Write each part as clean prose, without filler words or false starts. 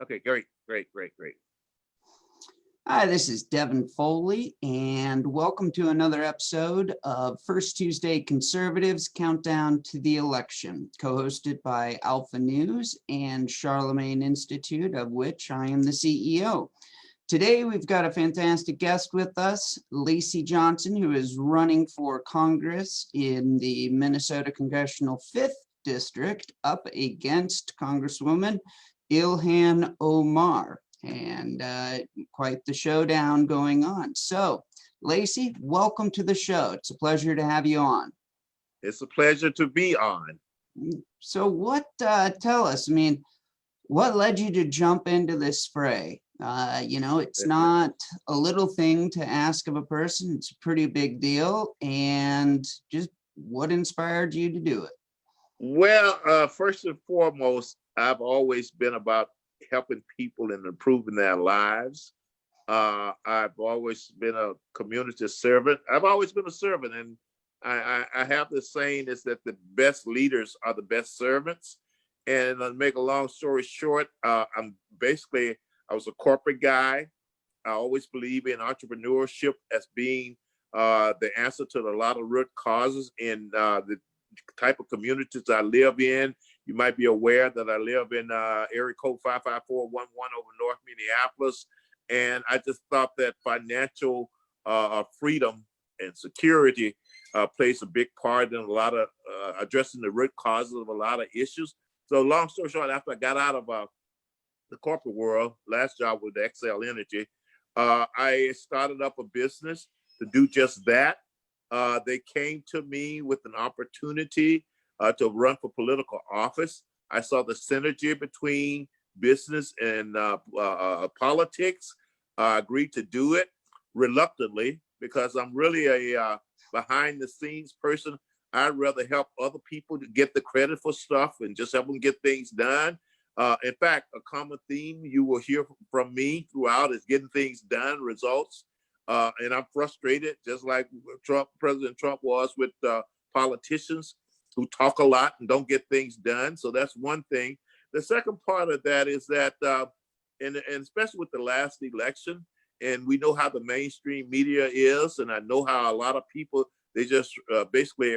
Okay, great, great, great, great. Hi, this is Devin Foley, and welcome to another episode of First Tuesday Conservatives Countdown to the Election, co-hosted by Alpha News and Charlemagne Institute, of which I am the CEO. Today, we've got a fantastic guest with us, Lacy Johnson, who is running for Congress in the Minnesota Congressional 5th District up against Congresswoman Ilhan Omar. And quite the showdown going on. So, Lacy, welcome to the show. It's a pleasure to have you on. It's a pleasure to be on. So tell us, what led you to jump into this fray? It's not a little thing to ask of a person. It's a pretty big deal. And just what inspired you to do it? Well, first and foremost, I've always been about helping people and improving their lives. I've always been a community servant. I've always been a servant, and I have this saying is that the best leaders are the best servants. And to make a long story short, I was a corporate guy. I always believe in entrepreneurship as being the answer to a lot of root causes in the type of communities I live in. You might be aware that I live in area code 55411 over North Minneapolis. And I just thought that financial freedom and security plays a big part in a lot of addressing the root causes of a lot of issues. So long story short, after I got out of the corporate world, last job with Excel Energy, I started up a business to do just that. They came to me with an opportunity to run for political office. I saw the synergy between business and politics. I agreed to do it reluctantly because I'm really a behind the scenes person. I'd rather help other people to get the credit for stuff and just help them get things done. In fact, a common theme you will hear from me throughout is getting things done, results. And I'm frustrated, just like President Trump was with politicians who talk a lot and don't get things done. So that's one thing. The second part of that is that, and especially with the last election, and we know how the mainstream media is, and I know how a lot of people, they just basically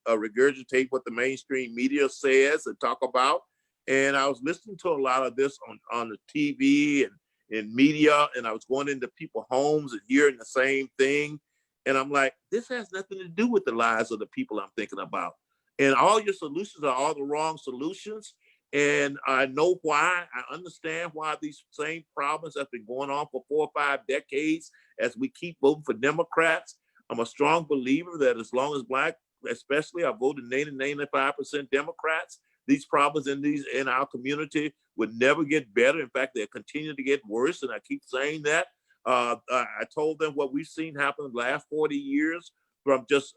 regurgitate what the mainstream media says and talk about. And I was listening to a lot of this on the TV and in media, and I was going into people's homes and hearing the same thing. And I'm like, this has nothing to do with the lives of the people I'm thinking about. And all your solutions are all the wrong solutions. And I know why. I understand why these same problems have been going on for 4 or 5 decades as we keep voting for Democrats. I'm a strong believer that as long as Black, especially, I voted 95% Democrats, these problems in our community would never get better. In fact, they'll continue to get worse. And I keep saying that. I told them what we've seen happen in the last 40 years from just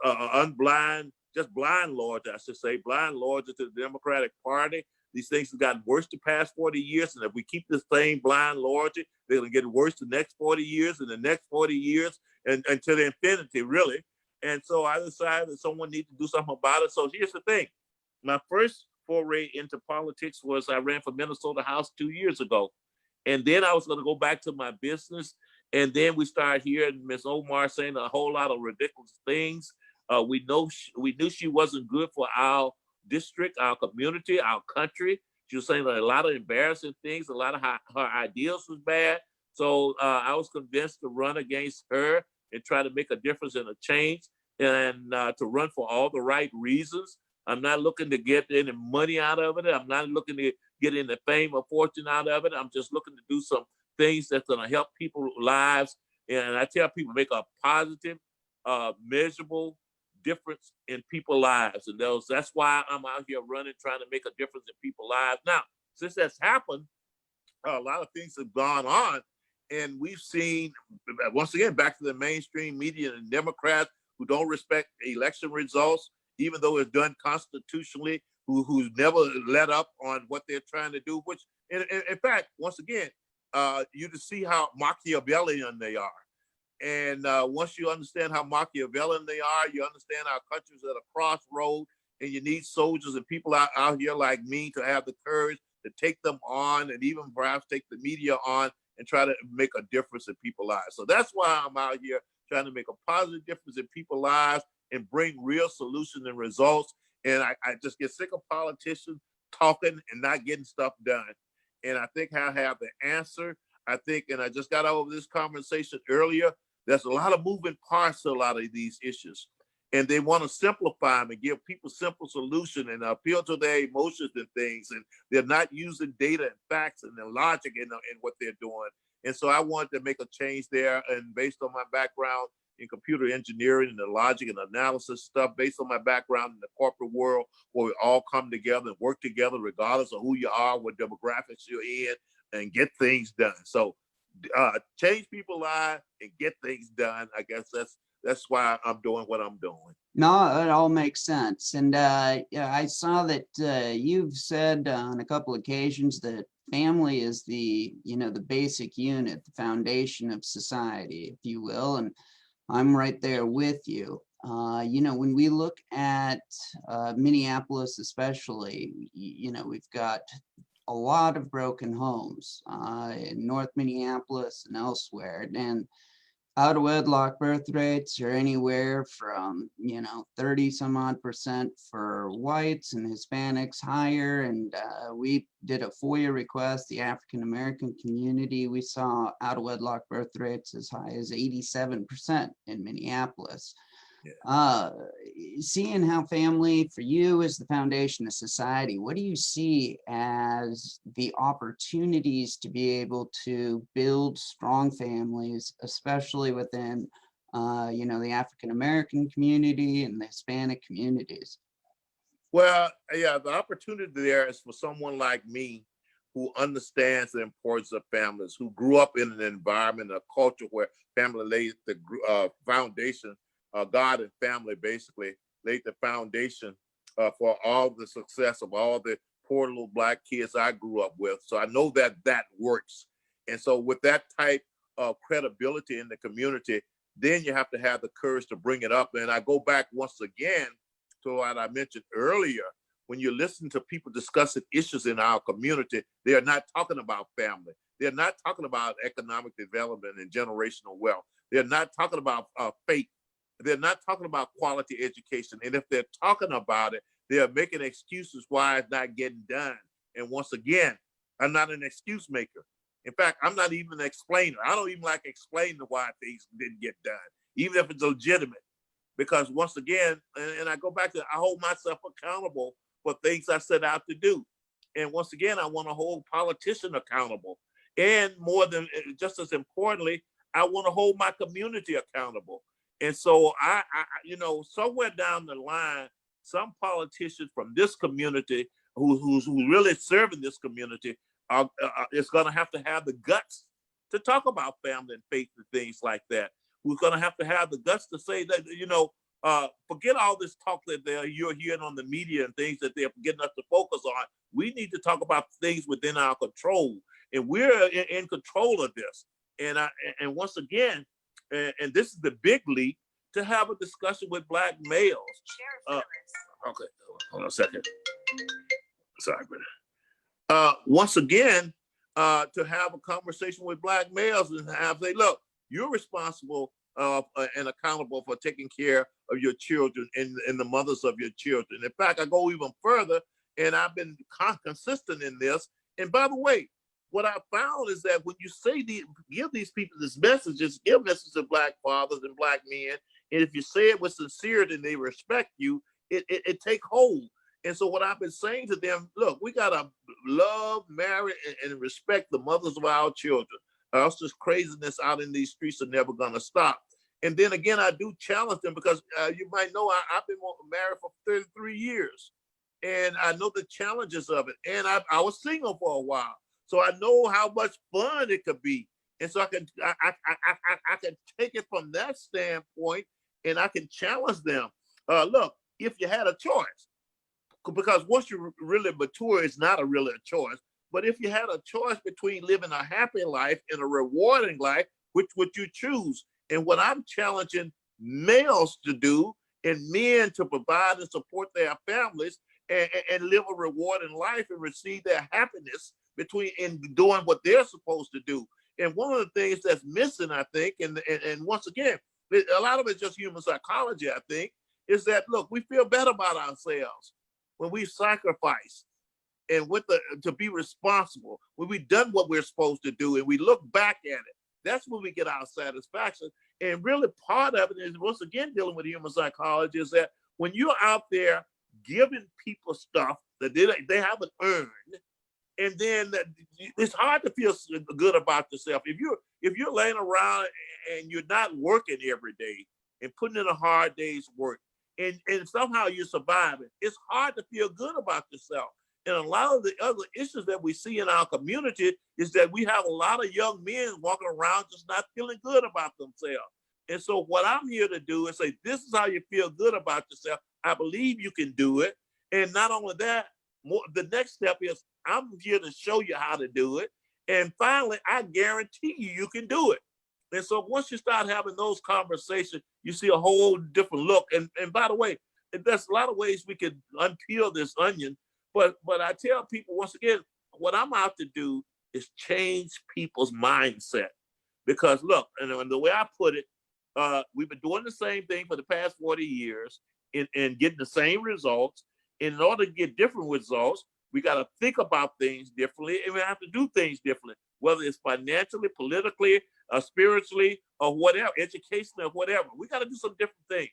blind loyalty, I should say, blind loyalty to the Democratic Party. These things have gotten worse the past 40 years. And if we keep this same blind loyalty, they're going to get worse the next 40 years and the next 40 years and until the infinity, really. And so I decided that someone needs to do something about it. So here's the thing. My first foray into politics was I ran for Minnesota House 2 years ago. And then I was going to go back to my business. And then we started hearing Ms. Omar saying a whole lot of ridiculous things. We knew she wasn't good for our district, our community, our country. She was saying a lot of embarrassing things. A lot of her ideals was bad. So I was convinced to run against her and try to make a difference and a change, and to run for all the right reasons. I'm not looking to get any money out of it. I'm not looking to get any fame or fortune out of it. I'm just looking to do some things that's going to help people's lives. And I tell people, make a positive, measurable difference in people's lives. And that's why I'm out here running, trying to make a difference in people's lives. Now, since that's happened, a lot of things have gone on. And we've seen, once again, back to the mainstream media and Democrats who don't respect election results, even though it's done constitutionally, who's never let up on what they're trying to do, which, in fact, once again, you just see how Machiavellian they are. And once you understand how Machiavellian they are, you understand our country's at a crossroad, and you need soldiers and people out here like me to have the courage to take them on and even perhaps take the media on and try to make a difference in people's lives. So that's why I'm out here trying to make a positive difference in people's lives and bring real solutions and results. And I just get sick of politicians talking and not getting stuff done. And I think I have the answer. I think, and I just got over this conversation earlier, there's a lot of moving parts to a lot of these issues. And they want to simplify them and give people simple solution and appeal to their emotions and things. And they're not using data and facts and the logic in what they're doing. And so I wanted to make a change there. And based on my background in computer engineering and the logic and analysis stuff, based on my background in the corporate world, where we all come together and work together, regardless of who you are, what demographics you're in, and get things done. So change people's lives and get things done. I guess that's why I'm doing what I'm doing. No, it all makes sense. And yeah, I saw that you've said on a couple occasions that family is the basic unit, the foundation of society, if you will. And I'm right there with you. When we look at Minneapolis, especially, we've got a lot of broken homes in North Minneapolis and elsewhere. And out of wedlock birth rates are anywhere from 30 some odd% for whites and Hispanics higher. And we did a FOIA request, the African American community. We saw out of wedlock birth rates as high as 87% in Minneapolis. Yeah. Seeing how family for you is the foundation of society, what do you see as the opportunities to be able to build strong families, especially within, the African American community and the Hispanic communities? Well, yeah, the opportunity there is for someone like me who understands the importance of families, who grew up in an environment, a culture where family laid the foundation. God and family basically laid the foundation for all the success of all the poor little Black kids I grew up with. So I know that works. And so with that type of credibility in the community, then you have to have the courage to bring it up. And I go back once again to what I mentioned earlier. When you listen to people discussing issues in our community, they are not talking about family. They're not talking about economic development and generational wealth. They're not talking about faith. They're not talking about quality education. And if they're talking about it, they're making excuses why it's not getting done. And once again, I'm not an excuse maker. In fact, I'm not even an explainer. I don't even like explaining why things didn't get done, even if it's legitimate. Because once again, and I go back to, I hold myself accountable for things I set out to do. And once again, I want to hold politicians accountable. And more than, just as importantly, I want to hold my community accountable. And so I somewhere down the line, some politicians from this community who's really serving this community is going to have the guts to talk about family and faith and things like that. Who's going to have the guts to say that, forget all this talk that you're hearing on the media and things that they're getting us to focus on. We need to talk about things within our control, and we're in control of this. And once again, and this is the big leap, to have a discussion with Black males. Okay, hold on a second. Sorry, brother. Once again, to have a conversation with Black males and say, look, you're responsible and accountable for taking care of your children and the mothers of your children. In fact, I go even further, and I've been consistent in this. And by the way, what I found is that when you give these people these messages, give messages to Black fathers and Black men, and if you say it with sincerity and they respect you, it take hold. And so what I've been saying to them, look, we gotta love, marry, and respect the mothers of our children. Or else this craziness out in these streets are never gonna stop. And then again, I do challenge them because you might know I've been married for 33 years, and I know the challenges of it. And I was single for a while. So I know how much fun it could be. And so I can take it from that standpoint, and I can challenge them. Look, if you had a choice, because once you really mature, it's not really a choice. But if you had a choice between living a happy life and a rewarding life, which would you choose? And what I'm challenging males to do and men to provide and support their families and live a rewarding life and receive their happiness in doing what they're supposed to do. And one of the things that's missing, I think, and once again, a lot of it's just human psychology, I think, is that, look, we feel better about ourselves when we sacrifice and to be responsible, when we've done what we're supposed to do and we look back at it. That's when we get our satisfaction. And really part of it is, once again, dealing with human psychology, is that when you're out there giving people stuff that they haven't earned, and then it's hard to feel good about yourself. If you're laying around and you're not working every day and putting in a hard day's work, and somehow you're surviving, it's hard to feel good about yourself. And a lot of the other issues that we see in our community is that we have a lot of young men walking around just not feeling good about themselves. And so what I'm here to do is say, this is how you feel good about yourself. I believe you can do it. And not only that, the next step is I'm here to show you how to do it. And finally, I guarantee you can do it. And so once you start having those conversations, you see a whole different look. And by the way, there's a lot of ways we could unpeel this onion. But I tell people, once again, what I'm out to do is change people's mindset. Because look, and the way I put it, we've been doing the same thing for the past 40 years and getting the same results. In order to get different results, we got to think about things differently, and we have to do things differently, whether it's financially, politically, spiritually, or whatever, educationally, or whatever. We got to do some different things.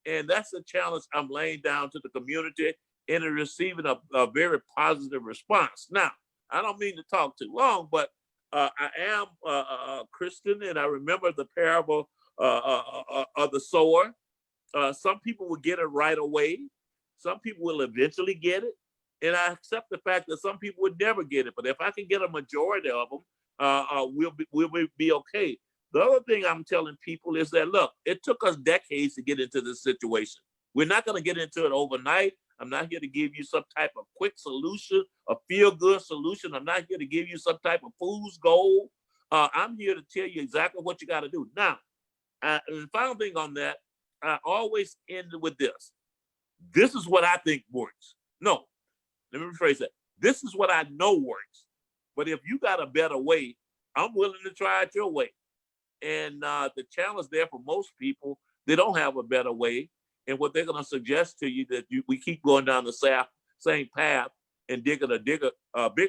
And that's the challenge I'm laying down to the community, and receiving a very positive response. Now, I don't mean to talk too long, but I am a Christian, and I remember the parable of the sower. Some people will get it right away. Some people will eventually get it. And I accept the fact that some people would never get it. But if I can get a majority of them, we'll be okay. The other thing I'm telling people is that, look, it took us decades to get into this situation. We're not going to get into it overnight. I'm not here to give you some type of quick solution, a feel-good solution. I'm not here to give you some type of fool's gold. I'm here to tell you exactly what you got to do. Now, the final thing on that, I always end with this. This is what I think works. No, let me rephrase that. This is what I know works. But if you got a better way, I'm willing to try it your way. And the challenge there for most people, they don't have a better way. And what they're going to suggest to you that we keep going down the same path and digging a bigger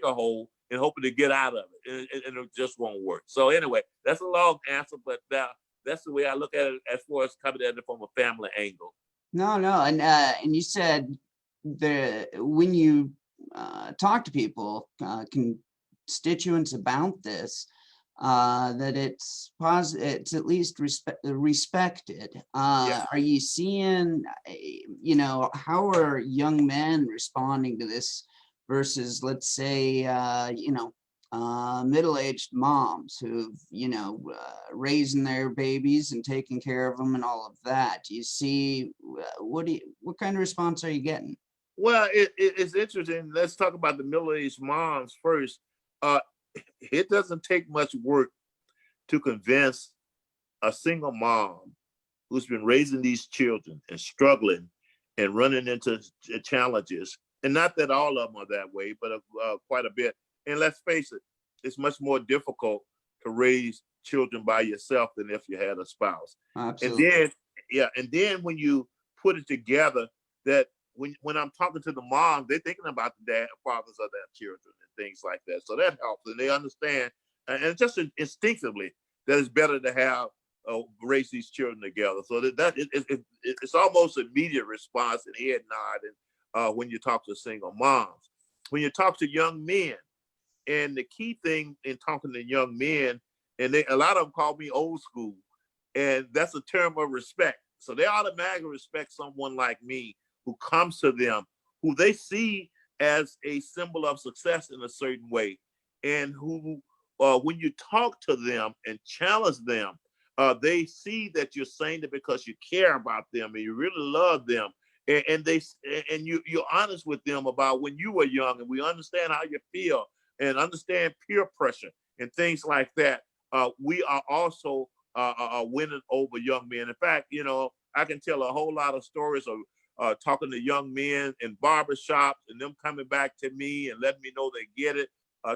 hole and hoping to get out of it. And it just won't work. So anyway, that's a long answer, but that's the way I look at it as far as coming at it from a family angle. No, and you said when you talk to people, constituents about this, that it's at least respected. Yeah. Are you seeing, how are young men responding to this versus, let's say, middle-aged moms who've, raising their babies and taking care of them and all of that? Do you see, what kind of response are you getting? Well, it's interesting. Let's talk about the middle-aged moms first. It doesn't take much work to convince a single mom who's been raising these children and struggling and running into challenges. And not that all of them are that way, but quite a bit. And let's face it, it's much more difficult to raise children by yourself than if you had a spouse. Absolutely. And then when you put it together, that when I'm talking to the mom, they're thinking about the fathers of their children and things like that. So that helps, and they understand, and just instinctively, that it's better to have raise these children together. So it's almost immediate response and head nod. When you talk to single moms, when you talk to young men, and the key thing in talking to young men, and a lot of them call me old school, and that's a term of respect. So they automatically respect someone like me who comes to them, who they see as a symbol of success in a certain way, and who, when you talk to them and challenge them, they see that you're saying it because you care about them and you really love them, and you're honest with them about when you were young, and we understand how you feel and understand peer pressure and things like that. We are also winning over young men. In fact, I can tell a whole lot of stories of talking to young men in barbershops and them coming back to me and letting me know they get it.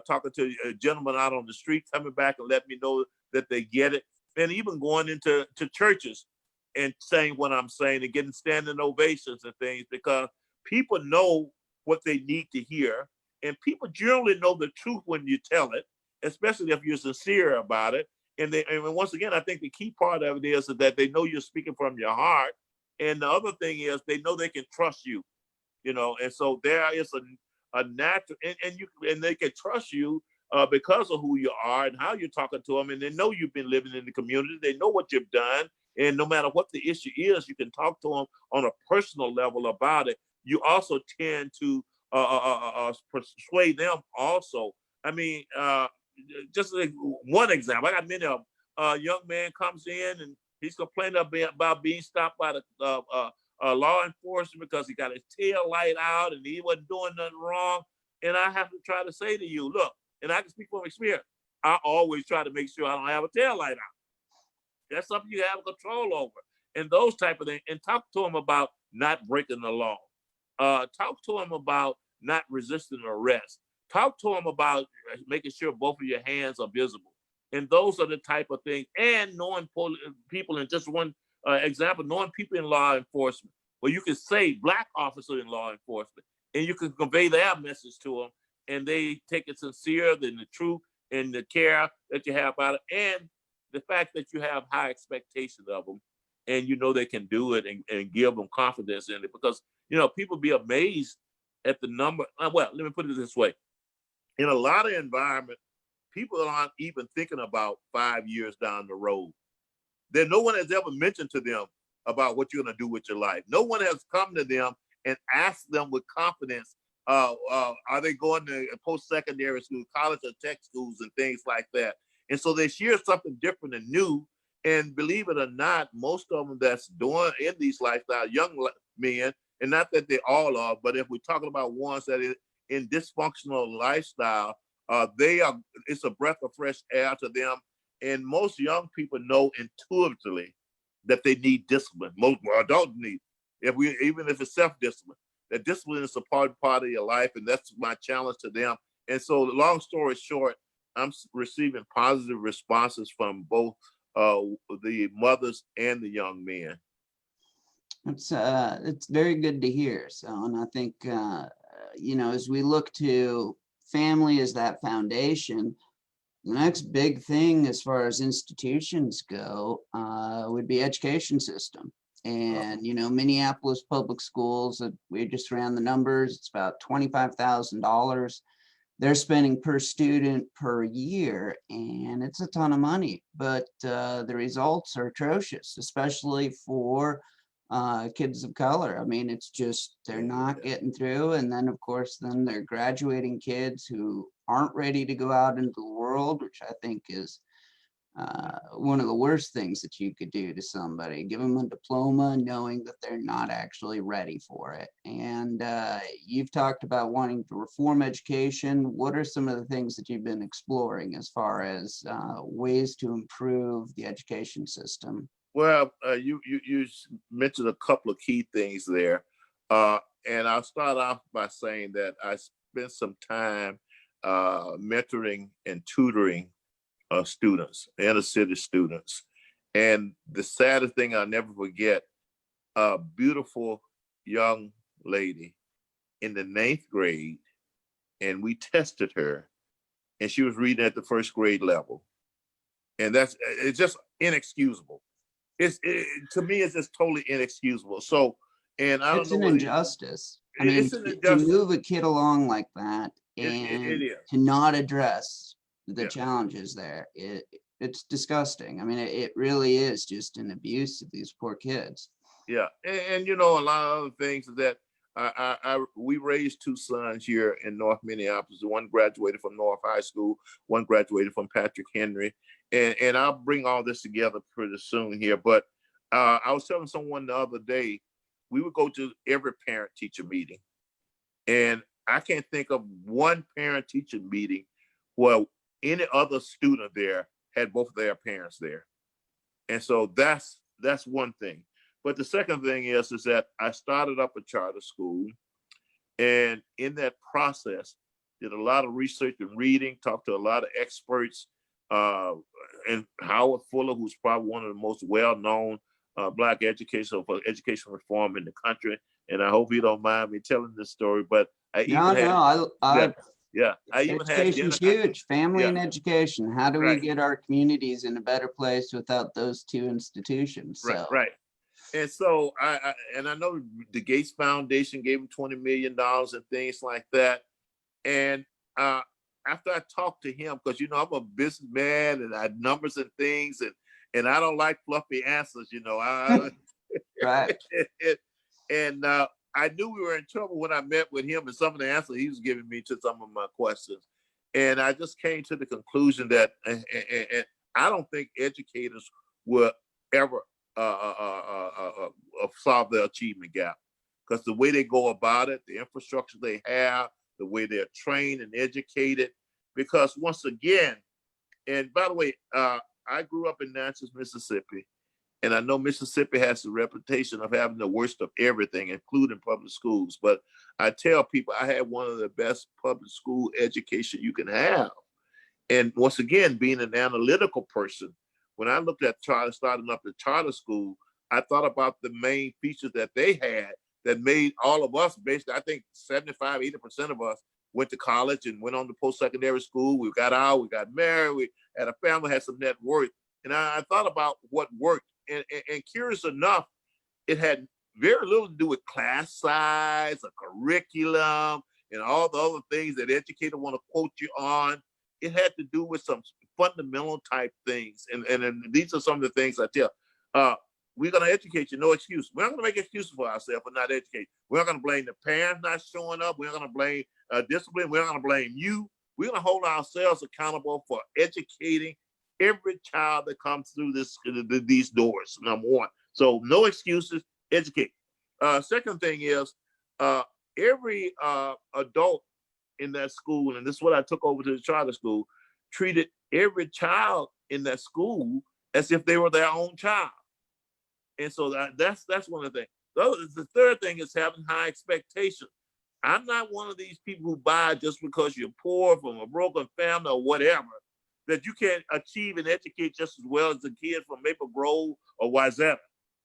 Talking to a gentleman out on the street coming back and letting me know that they get it. And even going into churches and saying what I'm saying and getting standing ovations and things, because people know what they need to hear. And people generally know the truth when you tell it, especially if you're sincere about it. And once again, I think the key part of it is that they know you're speaking from your heart. And the other thing is they know they can trust you, and so there is a natural, and they can trust you because of who you are and how you're talking to them. And they know you've been living in the community. They know what you've done. And no matter what the issue is, you can talk to them on a personal level about it. You also tend to persuade them also. I mean, just like one example, I got many of them. A young man comes in and he's complaining about being stopped by the law enforcement because he got his tail light out and he wasn't doing nothing wrong. And I have to try to say to you, look, and I can speak from experience, I always try to make sure I don't have a tail light out. That's something you have control over. And those type of things. And talk to them about not breaking the law. Talk to them about not resisting arrest. Talk to them about making sure both of your hands are visible. And those are the type of things. And knowing people, in just one example, knowing people in law enforcement, where you can say Black officer in law enforcement, and you can convey their message to them, and they take it sincere, and the truth, and the care that you have about it, and the fact that you have high expectations of them, and they can do it, and give them confidence in it. Because people be amazed at the number. Well, let me put it this way: in a lot of environments, people aren't even thinking about 5 years down the road. No one has ever mentioned to them about what you're going to do with your life. No one has come to them and asked them with confidence, are they going to post-secondary school, college or tech schools and things like that. And so they share something different and new. And believe it or not, most of them that's doing in these lifestyles, young men, and not that they all are, but if we're talking about ones that are in dysfunctional lifestyle, it's a breath of fresh air to them. And most young people know intuitively that they need discipline. Most adults need, even if it's self-discipline, that discipline is a part of your life. And that's my challenge to them. And so long story short, I'm receiving positive responses from both the mothers and the young men. It's very good to hear. So, and I think, as we look to family as that foundation, the next big thing as far as institutions go would be education system. And, Minneapolis public schools, we just ran the numbers, it's about $25,000 they're spending per student per year, and it's a ton of money, but the results are atrocious, especially for kids of color. I mean, it's just, they're not getting through. And then of course, then they're graduating kids who aren't ready to go out into the world, which I think is one of the worst things that you could do to somebody. Give them a diploma knowing that they're not actually ready for it. And you've talked about wanting to reform education. What are some of the things that you've been exploring as far as ways to improve the education system? Well, you mentioned a couple of key things there. And I'll start off by saying that I spent some time mentoring and tutoring students, inner city students. And the saddest thing I'll never forget, a beautiful young lady in the 9th grade, and we tested her, and she was reading at the 1st grade level. And it's just inexcusable. To me, it's just totally inexcusable. So, and I don't know. It's an injustice. I mean, to move a kid along like that and to not address the challenges there, it's disgusting. I mean, it really is just an abuse of these poor kids. Yeah, and a lot of other things that we raised 2 sons here in North Minneapolis. One graduated from North High School, one graduated from Patrick Henry, and I'll bring all this together pretty soon here. But I was telling someone the other day, we would go to every parent-teacher meeting, and I can't think of one parent-teacher meeting where any other student there had both of their parents there. And so that's one thing. But the second thing is that I started up a charter school, and in that process, did a lot of research and reading, talked to a lot of experts, uh, and Howard Fuller, who's probably one of the most well-known Black educators for education reform in the country. And I hope you don't mind me telling this story, but I even had, I even had education's huge. Family and education. How do we right, get our communities in a better place without those two institutions? right, So. right. And so I know the Gates Foundation gave him $20 million and things like that. And after I talked to him, because I'm a businessman and I had numbers and things, and I don't like fluffy answers, Right. and I knew we were in trouble when I met with him and some of the answers he was giving me to some of my questions. And I just came to the conclusion that and I don't think educators will ever solve the achievement gap, because the way they go about it, the infrastructure they have, the way they're trained and educated. Because once again, and by the way, I grew up in Natchez, Mississippi, and I know Mississippi has the reputation of having the worst of everything, including public schools. But I tell people I had one of the best public school education you can have. And once again, being an analytical person, when I looked at starting up the charter school, I thought about the main features that they had that made all of us, basically, I think 75, 80% of us went to college and went on to post-secondary school. We got out, we got married, we had a family, had some net worth. And I thought about what worked. And curious enough, it had very little to do with class size, a curriculum, and all the other things that educators want to quote you on. It had to do with some fundamental type things. And these are some of the things I tell. We're going to educate you, no excuse. We're not going to make excuses for ourselves for not educating. We're not going to blame the parents not showing up. We're not going to blame discipline. We're not going to blame you. We're going to hold ourselves accountable for educating every child that comes through these doors, number one. So no excuses, educate. Second thing is every adult in that school, and this is what I took over to the charter school, treated every child in that school as if they were their own child. And so that's one of the things. The third thing is having high expectations. I'm not one of these people who buy just because you're poor, from a broken family or whatever, that you can't achieve and educate just as well as the kids from Maple Grove or Wayzata.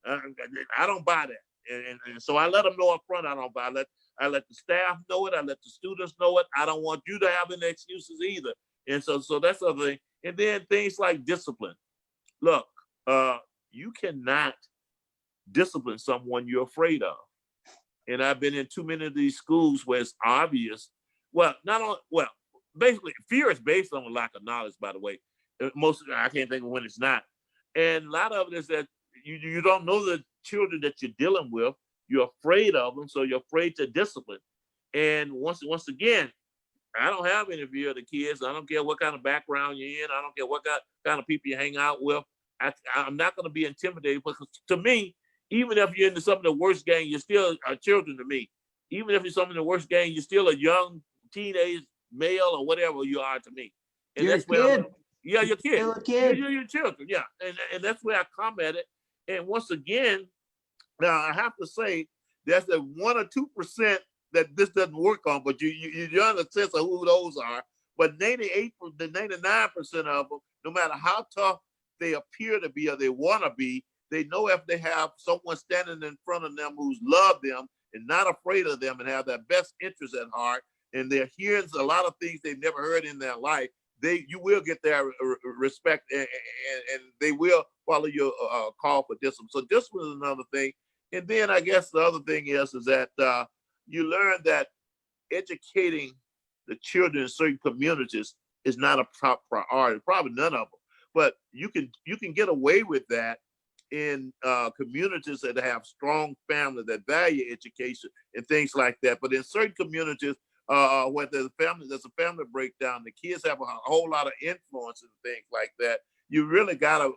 I don't buy that. And so I let them know up front I don't buy it. I let the staff know it. I let the students know it. I don't want you to have any excuses either. And so that's the other thing. And then things like discipline. Look, you cannot discipline someone you're afraid of. And I've been in too many of these schools where it's obvious. Basically, fear is based on a lack of knowledge, by the way. I can't think of when it's not. And a lot of it is that you don't know the children that you're dealing with. You're afraid of them, so you're afraid to discipline. And once again, I don't have any fear of the kids. I don't care what kind of background you're in. I don't care what kind of people you hang out with. I'm not going to be intimidated, because to me, even if you're into some of the worst gang, you're still children to me. Even if you're some of the worst gang, you're still a young teenage male or whatever you are to me. And you're that's where you're a kid. Still a kid. You're your children, yeah. And that's where I come at it. And once again, now I have to say that's the 1 or 2% that this doesn't work on, but you have a sense of who those are. But 99% of them, no matter how tough they appear to be or they want to be, they know if they have someone standing in front of them who's loved them and not afraid of them and have their best interest at heart, and they're hearing a lot of things they've never heard in their life, you will get their respect, and they will follow your call for discipline. So discipline is another thing. And then I guess the other thing is that you learn that educating the children in certain communities is not a top priority, probably none of them. But you can get away with that in communities that have strong families that value education and things like that. But in certain communities where there's a family breakdown, the kids have a whole lot of influence and things like that. You really gotta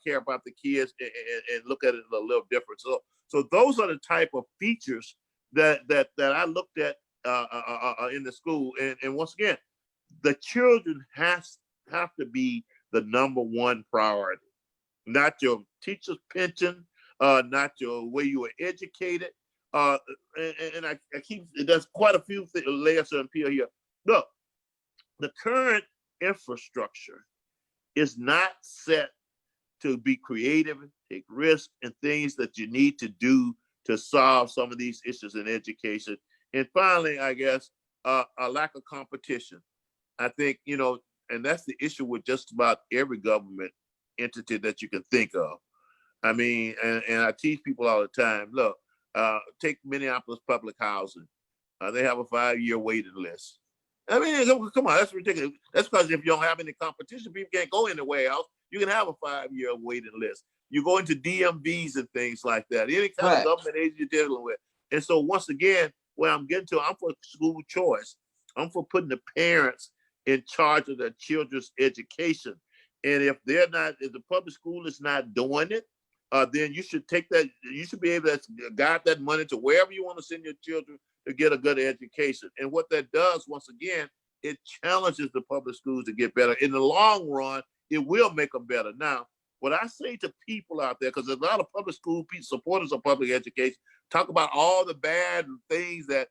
care about the kids and look at it a little different. So those are the type of features that I looked at in the school. And once again, the children have to be the number one priority, not your teacher's pension, not your way you were educated. And I keep, there's quite a few layers to appeal here. Look, the current infrastructure is not set to be creative, take risks, and things that you need to do to solve some of these issues in education. And finally, I guess, a lack of competition. I think, and that's the issue with just about every government entity that you can think of. I mean, and I teach people all the time, look, take Minneapolis Public Housing. They have a 5-year waiting list. I mean, come on, that's ridiculous. That's because if you don't have any competition, people can't go anywhere else. You can have a 5-year waiting list. You go into DMVs and things like that. Any kind of government agency you're dealing with. And so once again, where I'm getting to, I'm for school choice. I'm for putting the parents in charge of their children's education. And if the public school is not doing it, then you should take that, you should be able to guide that money to wherever you want to send your children to get a good education. And what that does, once again, it challenges the public schools to get better. In the long run, it will make them better. Now, what I say to people out there, because there's a lot of public school supporters of public education, talk about all the bad things that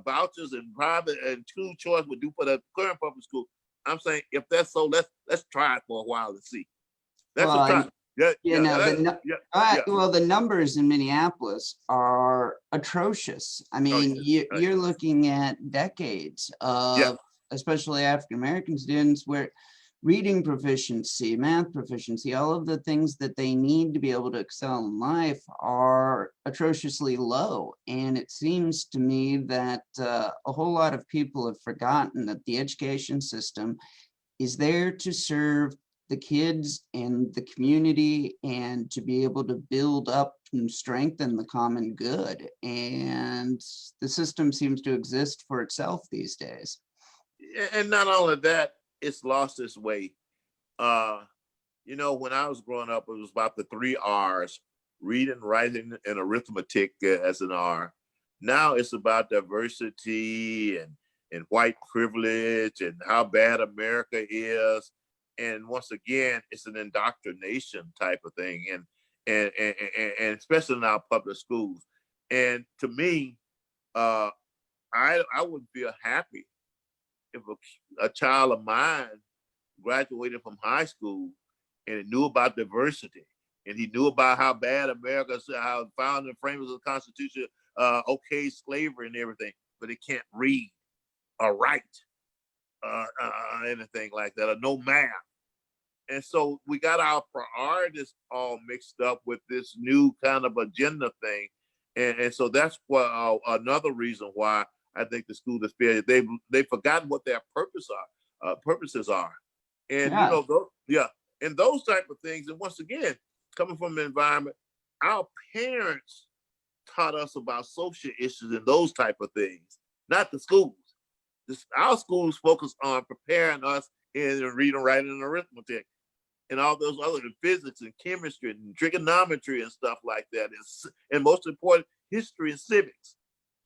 vouchers and private and school choice would do for the current public school. I'm saying, if that's so, let's try it for a while and see. That's a try. Well, the numbers in Minneapolis are atrocious. I mean, you're looking at decades of, especially African American students, where reading proficiency, math proficiency, all of the things that they need to be able to excel in life are atrociously low. And it seems to me that a whole lot of people have forgotten that the education system is there to serve the kids and the community and to be able to build up and strengthen the common good. And the system seems to exist for itself these days. And not only that, it's lost its way. When I was growing up, it was about the 3 R's: reading, writing, and arithmetic as an R. Now it's about diversity and white privilege and how bad America is. And once again, it's an indoctrination type of thing, and especially in our public schools. And to me, I would feel happy if a child of mine graduated from high school and he knew about diversity, and he knew about how bad America, how founding framers of the Constitution okayed slavery and everything, but he can't read or write anything like that, or no math. And so we got our priorities all mixed up with this new kind of agenda thing. And so that's what another reason why I think the school is failure. They've forgotten what their purposes are. And and those type of things. And once again, coming from an environment, our parents taught us about social issues and those type of things, not the schools. Our schools focus on preparing us in reading, writing, and arithmetic, and all those other physics and chemistry and trigonometry and stuff like that. And most important, history and civics.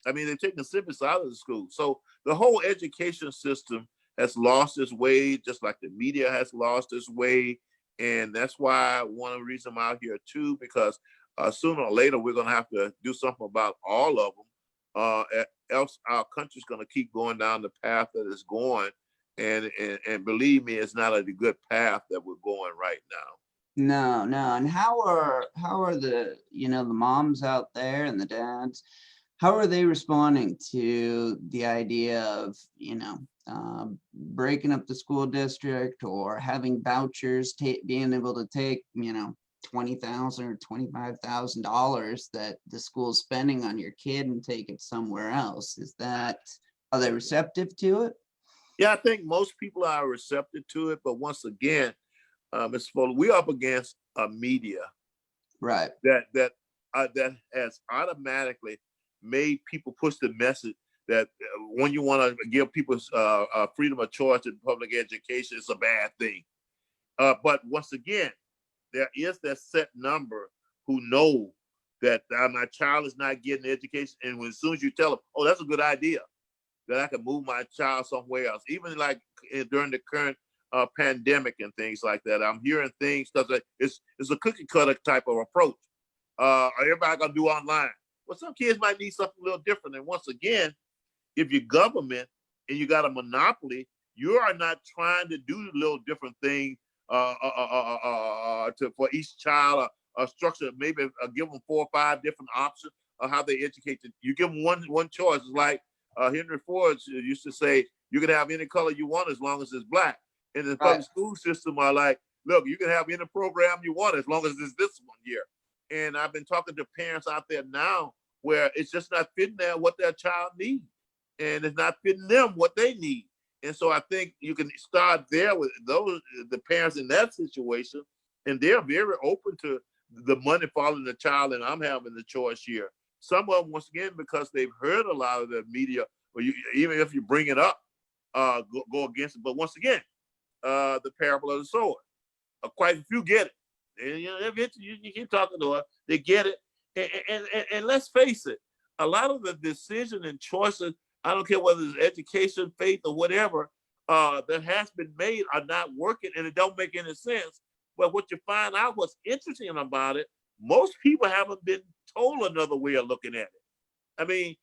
I mean, they're taking civics out of the school. So the whole education system has lost its way, just like the media has lost its way. And that's why one of the reasons I'm out here too, because sooner or later, we're going to have to do something about all of them. Else our country's going to keep going down the path that it's going. And believe me, it's not a good path that we're going right now. No. And how are the, the moms out there and the dads, how are they responding to the idea of, breaking up the school district or having vouchers, being able to take, $20,000 or $25,000 that the school's spending on your kid and take it somewhere else? Are they receptive to it? Yeah, I think most people are receptive to it, but once again, Mr. Foley, we're up against a media, right? That has automatically made people push the message that when you want to give people freedom of choice in public education, it's a bad thing. But once again, there is that set number who know that my child is not getting education, and as soon as you tell them, "Oh, that's a good idea," that I can move my child somewhere else, even like during the current pandemic and things like that. I'm hearing things because it's a cookie cutter type of approach. everybody gonna do online. Well, some kids might need something a little different. And once again, if you're government and you got a monopoly, you are not trying to do a little different thing for each child, a structure, maybe give them 4 or 5 different options of how they educate them. You give them one choice. It's like Henry Ford used to say, you can have any color you want as long as it's black. And the public school system are like, look, you can have any program you want as long as it's this one here. And I've been talking to parents out there now where it's just not fitting there what their child needs. And it's not fitting them what they need. And so I think you can start there with the parents in that situation, and they're very open to the money following the child, and I'm having the choice here. Some of them, once again, because they've heard a lot of the media, or even if you bring it up, go against it. But once again, the parable of the sower. Quite a few get it. And you keep talking to her, they get it. And let's face it, a lot of the decision and choices, I don't care whether it's education, faith, or whatever, that has been made are not working, and it don't make any sense. But what you find out, what's interesting about it, most people haven't been told another way of looking at it. I mean,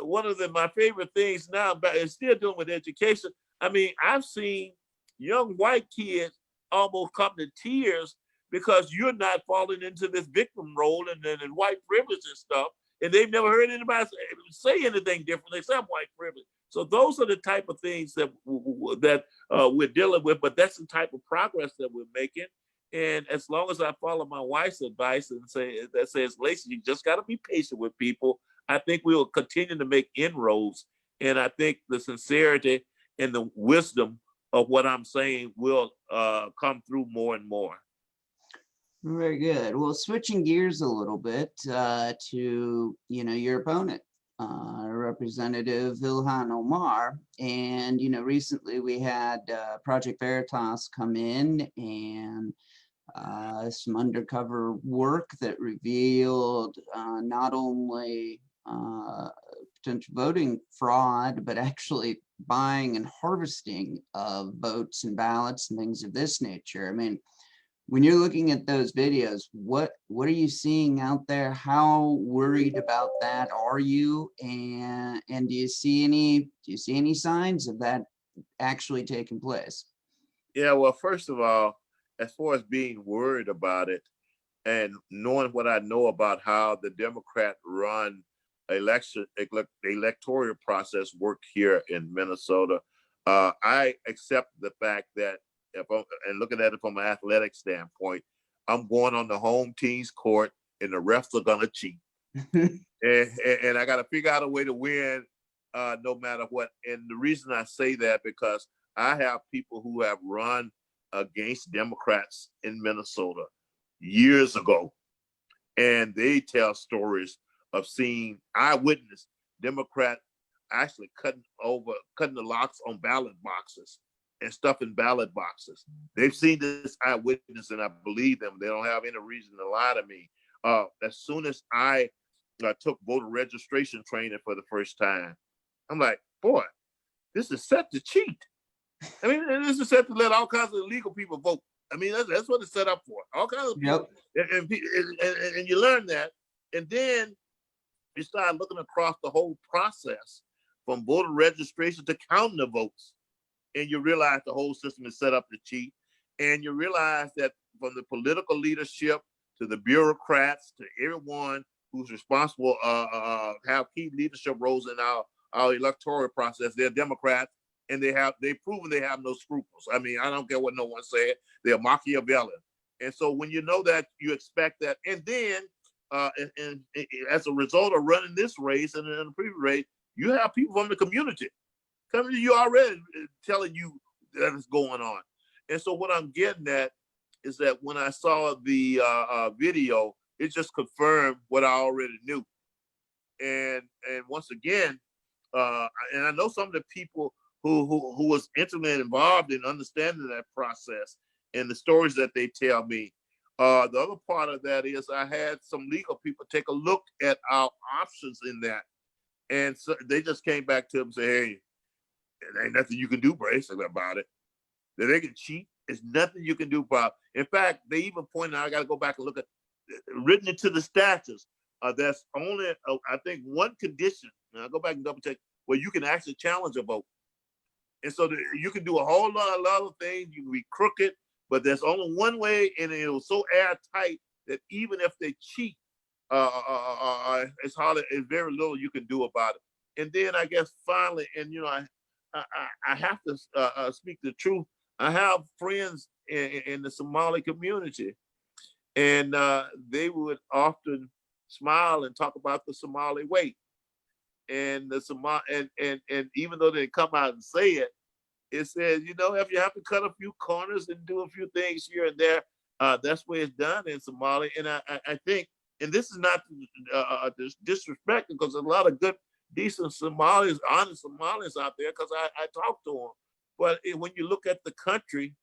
one of my favorite things now, but it's still dealing with education. I mean, I've seen young white kids almost come to tears because you're not falling into this victim role and white privilege and stuff. And they've never heard anybody say anything different except white privilege. So those are the type of things that we're dealing with, but that's the type of progress that we're making. And as long as I follow my wife's advice and says, Lacy, you just got to be patient with people, I think we will continue to make inroads. And I think the sincerity and the wisdom of what I'm saying will come through more and more. Very good. Well, switching gears a little bit to, your opponent, Representative Ilhan Omar. And, recently we had Project Veritas come in and some undercover work that revealed not only potential voting fraud, but actually buying and harvesting of votes and ballots and things of this nature. I mean, when you're looking at those videos, what are you seeing out there? How worried about that are you? And do you see any signs of that actually taking place? Yeah, well, first of all, as far as being worried about it and knowing what I know about how the Democrat run electoral process work here in Minnesota, I accept the fact that and looking at it from an athletic standpoint, I'm going on the home team's court and the refs are gonna cheat. and I gotta figure out a way to win no matter what. And the reason I say that, because I have people who have run against Democrats in Minnesota years ago, and they tell stories of seeing eyewitness Democrat actually cutting the locks on ballot boxes and stuffing ballot boxes. They've seen this eyewitness, and I believe them. They don't have any reason to lie to me. As soon as I took voter registration training for the first time, I'm like, boy, this is set to cheat. I mean, this is set to let all kinds of illegal people vote. I mean, that's what it's set up for. All kinds of people. Yep. And you learn that. And then you start looking across the whole process from voter registration to counting the votes. And you realize the whole system is set up to cheat. And you realize that from the political leadership to the bureaucrats to everyone who's responsible, have key leadership roles in our electoral process, they're Democrats, and they've proven they have no scruples. I mean, I don't care what no one said. They're Machiavellian. And so when you know that, you expect that. And then and as a result of running this race and in the previous race, you have people from the community coming to you already telling you that it's going on. And so what I'm getting at is that when I saw the video, it just confirmed what I already knew. And once again, and I know some of the people who was intimately involved in understanding that process and the stories that they tell me. The other part of that is I had some legal people take a look at our options in that. And so they just came back to them and say, hey, there ain't nothing you can do, basically, about it. That they can cheat, there's nothing you can do about it. In fact, they even pointed out, I got to go back and look at written into the statutes. There's only, I think, one condition. Now I go back and double check where you can actually challenge a vote. And so you can do a whole lot of things. You can be crooked, but there's only one way, and it was so airtight that even if they cheat, it's very little you can do about it. And then I guess finally, and I have to speak the truth. I have friends in the Somali community, and they would often smile and talk about the Somali way. And the Somali, and even though they come out and say it, it says, if you have to cut a few corners and do a few things here and there, that's where it's done in Somalia. And I think, and this is not disrespect, because there's a lot of good, decent Somalis, honest Somalis out there, because I talk to them. But when you look at the country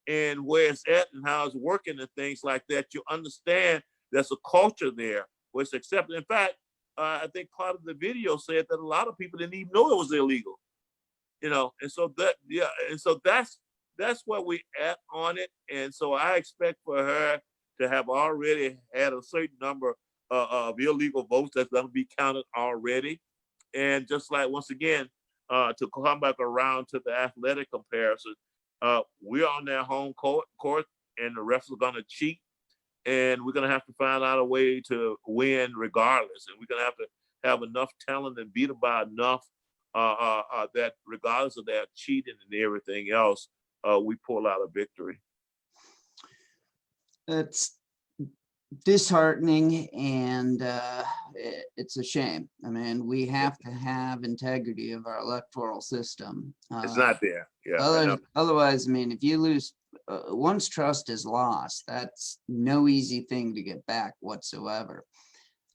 and where it's at and how it's working and things like that, you understand there's a culture there where it's accepted. In fact, I think part of the video said that a lot of people didn't even know it was illegal, and so that's where we at on it. And so I expect for her to have already had a certain number of illegal votes that's going to be counted already. And just like, once again, to come back around to the athletic comparison, we're on their home court, and the refs are going to cheat. And we're going to have to find out a way to win regardless. And we're going to have enough talent and beat them by enough that regardless of their cheating and everything else, we pull out a victory. It's disheartening, and it's a shame. I mean, we have to have integrity of our electoral system. It's not there. Yeah. Otherwise, I mean, if you lose, once trust is lost, that's no easy thing to get back whatsoever.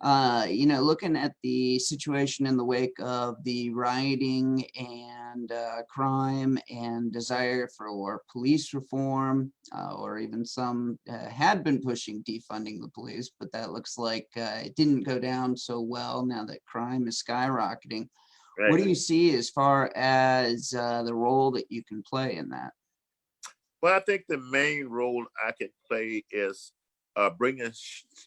Looking at the situation in the wake of the rioting and crime and desire for police reform, or even some had been pushing defunding the police, but that looks like it didn't go down so well now that crime is skyrocketing. Right. What do you see as far as the role that you can play in that? Well, I think the main role I can play is bringing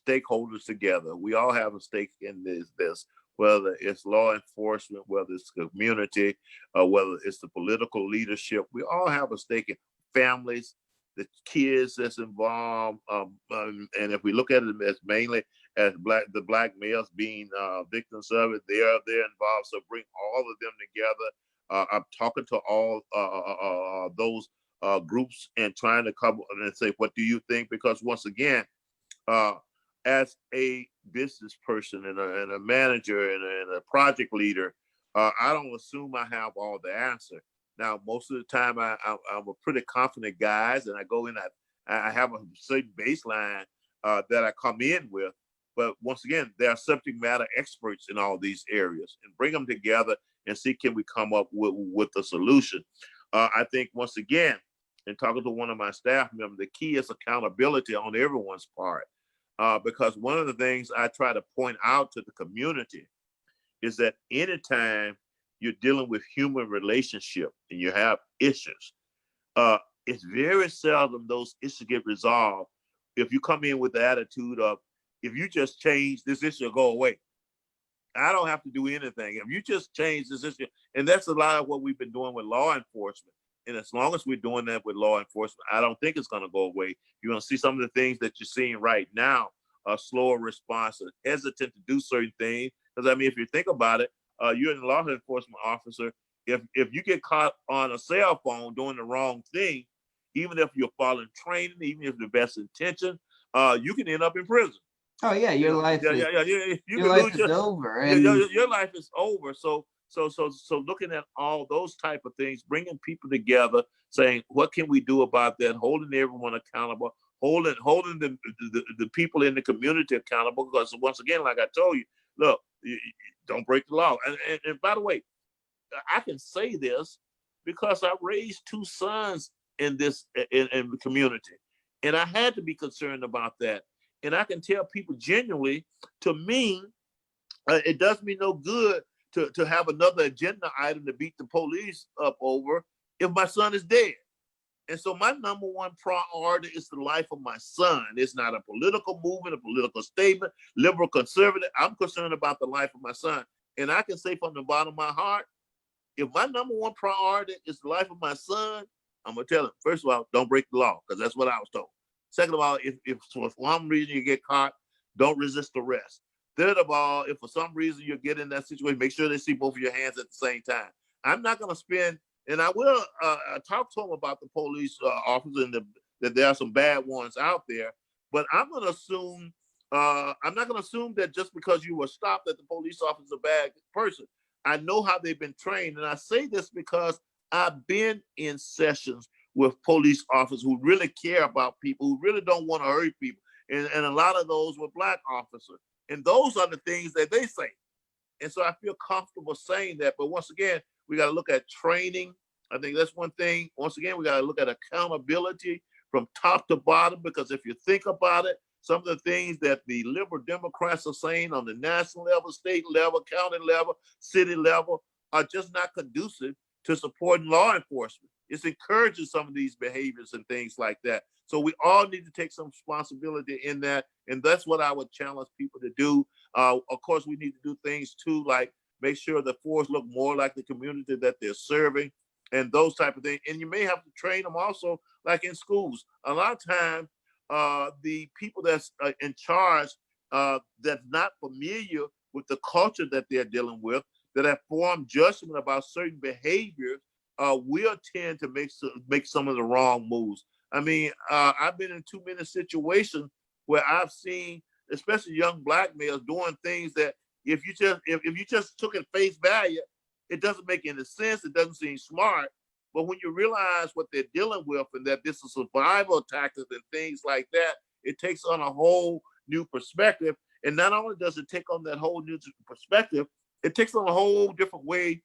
stakeholders together. We all have a stake in this, whether it's law enforcement, whether it's community, whether it's the political leadership. We all have a stake in families, the kids that's involved. And if we look at it as mainly as the black males being victims of it, they're involved. So bring all of them together. I'm talking to all those groups and trying to come and say, what do you think? Because once again, as a business person and a manager and a project leader, I don't assume I have all the answer. Now, most of the time, I'm a pretty confident guy, and I go in, I have a certain baseline that I come in with. But once again, there are subject matter experts in all these areas, and bring them together and see, can we come up with a solution? I think, once again, and talking to one of my staff members, the key is accountability on everyone's part. Because one of the things I try to point out to the community is that anytime you're dealing with human relationship and you have issues, it's very seldom those issues get resolved if you come in with the attitude of, if you just change, this issue will go away. I don't have to do anything. If you just change this issue, and that's a lot of what we've been doing with law enforcement. And as long as we're doing that with law enforcement, I don't think it's going to go away. You're going to see some of the things that you're seeing right now, a slower response, hesitant to do certain things. Because, I mean, if you think about it, you're a law enforcement officer. If you get caught on a cell phone doing the wrong thing, even if you're following training, even if the best intention, you can end up in prison. Oh, yeah, your life is over. And your life is over. So looking at all those type of things, bringing people together, saying, what can we do about that? Holding everyone accountable, holding the people in the community accountable. Because once again, like I told you, look, you don't break the law. And by the way, I can say this because I raised two sons in this in the community, and I had to be concerned about that. And I can tell people genuinely, to me, it does me no good to have another agenda item to beat the police up over if my son is dead. And so my number one priority is the life of my son. It's not a political movement, a political statement, liberal, conservative. I'm concerned about the life of my son. And I can say from the bottom of my heart, if my number one priority is the life of my son, I'm going to tell him, first of all, don't break the law, because that's what I was told. Second of all, if for some reason you get caught, don't resist arrest. Third of all, if for some reason you get in that situation, make sure they see both of your hands at the same time. I'm not going to spend, and I will talk to them about the police officers and that there are some bad ones out there, but I'm going to assume, I'm not going to assume that just because you were stopped that the police officer is a bad person. I know how they've been trained, and I say this because I've been in sessions with police officers who really care about people, who really don't want to hurt people, and a lot of those were Black officers. And those are the things that they say. And so I feel comfortable saying that. But once again, we got to look at training. I think that's one thing. Once again, we got to look at accountability from top to bottom, because if you think about it, some of the things that the liberal Democrats are saying on the national level, state level, county level, city level are just not conducive to supporting law enforcement. It's encouraging some of these behaviors and things like that. So we all need to take some responsibility in that. And that's what I would challenge people to do. Of course, we need to do things too, like make sure the force look more like the community that they're serving and those type of things. And you may have to train them also, like in schools. A lot of times, the people that's in charge that's not familiar with the culture that they're dealing with, that have formed judgment about certain behaviors, will tend to make some of the wrong moves. I mean, I've been in too many situations where I've seen, especially young Black males, doing things that if you just took it face value, it doesn't make any sense. It doesn't seem smart. But when you realize what they're dealing with and that this is survival tactics and things like that, it takes on a whole new perspective. And not only does it take on that whole new perspective, it takes on a whole different way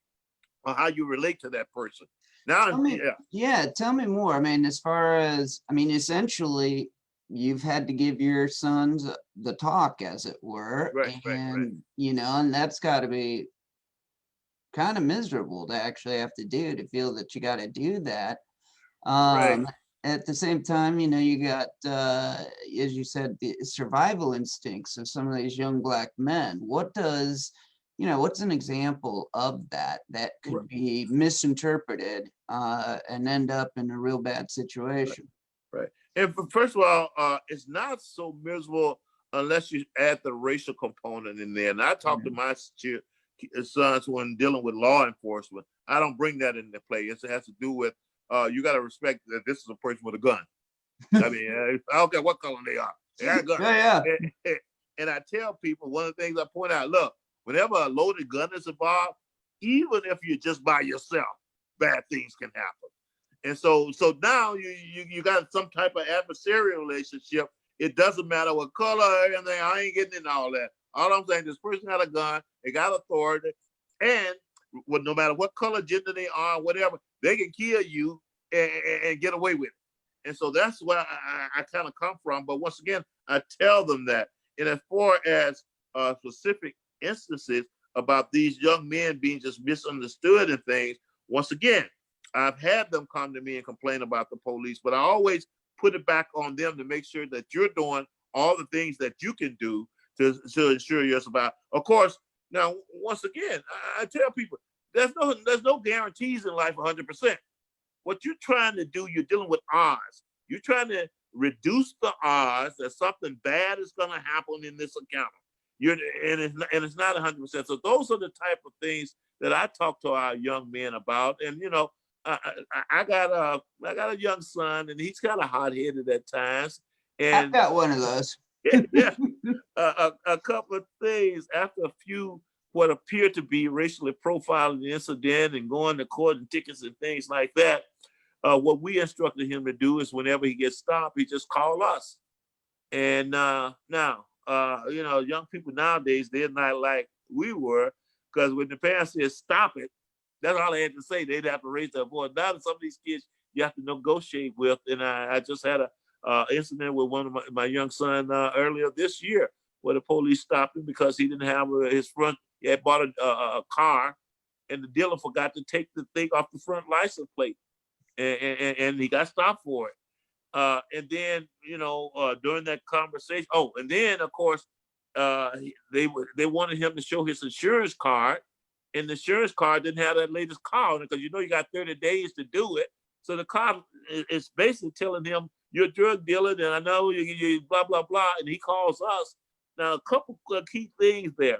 on how you relate to that person. Now, tell me more. I mean, as far as, I mean, essentially, you've had to give your sons the talk, as it were. Right. You know, and that's got to be kind of miserable to actually have to do, to feel that you got to do that. Right. At the same time, you know, you got, as you said, the survival instincts of some of these young Black men. What does, you know, what's an example of that could be misinterpreted and end up in a real bad situation? Right. And first of all, it's not so miserable unless you add the racial component in there. And I talk to my sons when dealing with law enforcement. I don't bring that into play. It has to do with you got to respect that this is a person with a gun. I mean, I don't care what color they are. They got a gun. Yeah. And I tell people, one of the things I point out, look, whenever a loaded gun is involved, even if you're just by yourself, bad things can happen. And so now you got some type of adversarial relationship. It doesn't matter what color or anything. I ain't getting into all that. All I'm saying, this person got a gun, they got authority, and no matter what color, gender they are, whatever, they can kill you and get away with it. And so that's where I kind of come from. But once again, I tell them that. And as far as specific instances about these young men being just misunderstood and things, once again, I've had them come to me and complain about the police, but I always put it back on them to make sure that you're doing all the things that you can do to ensure your survival. Of course, now, once again, I tell people, there's no guarantees in life 100%. What you're trying to do, you're dealing with odds. You're trying to reduce the odds that something bad is going to happen in this encounter. It's not 100%. So those are the type of things that I talk to our young men about. And you know, I got a young son, and he's kind of hot-headed at times. And I've got one of those. Yeah. A couple of things after a few what appear to be racially profiling incident and going to court and tickets and things like that. What we instructed him to do is whenever he gets stopped, he just call us. And now, you know, young people nowadays, they're not like we were, because when the parents said stop it, that's all they had to say. They'd have to raise their voice. Now some of these kids you have to negotiate with. And I just had a incident with one of my young son earlier this year, where the police stopped him because he didn't have his front. He had bought a car, and the dealer forgot to take the thing off the front license plate. and he got stopped for it. And then, during that conversation, and then of course, they wanted him to show his insurance card, and the insurance card didn't have that latest car on it, because you got 30 days to do it. So the cop is basically telling him, you're a drug dealer, and I know you blah, blah, blah. And he calls us. Now, a couple of key things there.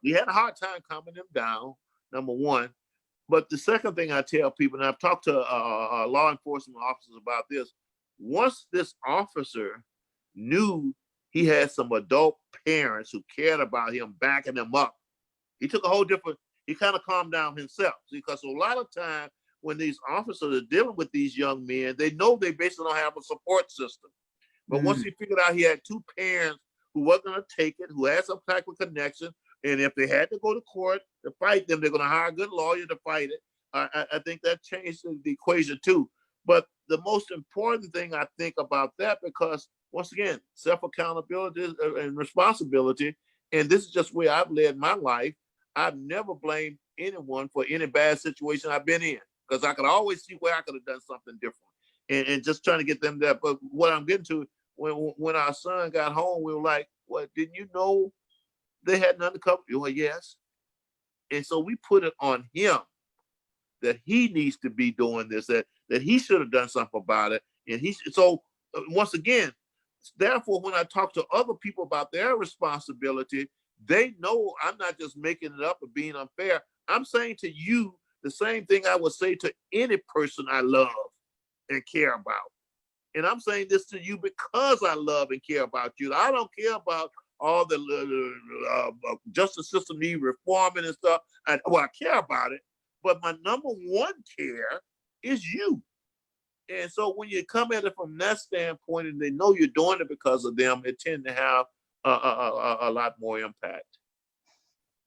We had a hard time calming them down, number one. But the second thing I tell people, and I've talked to law enforcement officers about this, once this officer knew he had some adult parents who cared about him, backing him up, he took a whole different, he kind of calmed down himself. Because a lot of times when these officers are dealing with these young men, they know they basically don't have a support system. But once he figured out he had two parents who wasn't going to take it, who had some type of connection, and if they had to go to court to fight them, they're going to hire a good lawyer to fight it. I think that changed the equation too. But the most important thing I think about that, because once again, self-accountability and responsibility, and this is just where I've led my life. I've never blamed anyone for any bad situation I've been in, because I could always see where I could have done something different, and just trying to get them there. But what I'm getting to, when our son got home, we were like, "What? Didn't you know they had nothing to cover?" Well, yes. And so we put it on him that he needs to be doing this, that he should have done something about it. And once again, therefore, when I talk to other people about their responsibility, they know I'm not just making it up or being unfair. I'm saying to you the same thing I would say to any person I love and care about. And I'm saying this to you because I love and care about you. I don't care about all the justice system need reforming and stuff. I care about it, but my number one care is you. And so when you come at it from that standpoint and they know you're doing it because of them, it tends to have a lot more impact.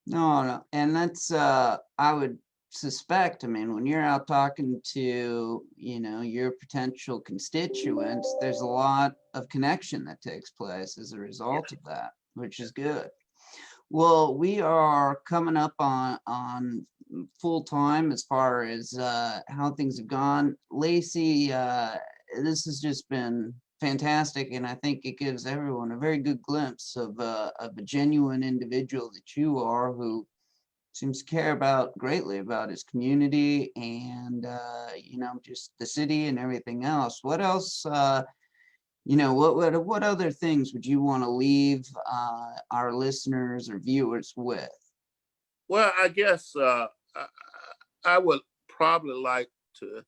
No, and that's I would suspect, I mean, when you're out talking to, your potential constituents, there's a lot of connection that takes place as a result of that, which is good. Well, we are coming up on full time as far as how things have gone. Lacy, this has just been fantastic, and I think it gives everyone a very good glimpse of a genuine individual that you are, who seems to care greatly about his community and just the city and everything else. What else? What other things would you want to leave our listeners or viewers with? Well, I guess I would probably like to